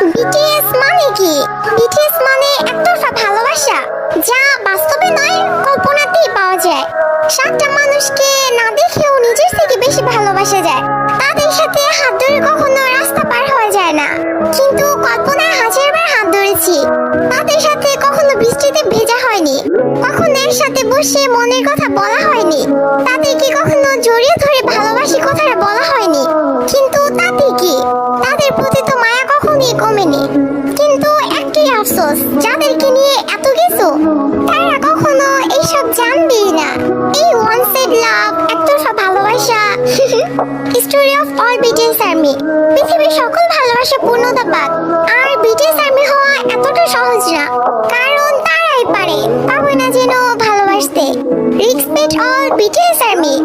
BTS মানে কি? BTS মানে একতরফা ভালোবাসা, যা বাস্তবে নয় কল্পনাতেই পাওয়া যায়। সাতটা মানুষকে না দেখেও নিজের থেকে বেশি ভালোবাসা যায়। তাদের সাথে হাত ধরে কখনো রাস্তা পার হওয়া যায় না, কিন্তু কল্পনায় হাজারবার হাত ধরেছি। তাদের সাথে কখনো বৃষ্টিতে ভেজা হয়নি, কখনো একসাথে বসে মনের কথা বলা হয়নি, তাদেরকে কখনো জড়িয়ে ধরে ভালোবাসি কথাটা বলা হয়নি। কিন্তু তাতে কি, তাদের প্রতি তো মায়া কখনোই কমেনি। কিন্তু একটাই আফসোস, যাদেরকে নিয়ে এত কিছু, তারা কখনো এইসব জানবেই না। এই ওয়ান সাইড লাভ, একতরফা ভালোবাসা, story of all BTS army. পৃথিবীর সকল ভালোবাসা পূর্ণতা পাক, আর বিটিএস আর্মি হওয়া এতটা সহজ না, কারণ তারাই পারে, পাবে না যেন ভালোবাসতে। Respect all BTS army.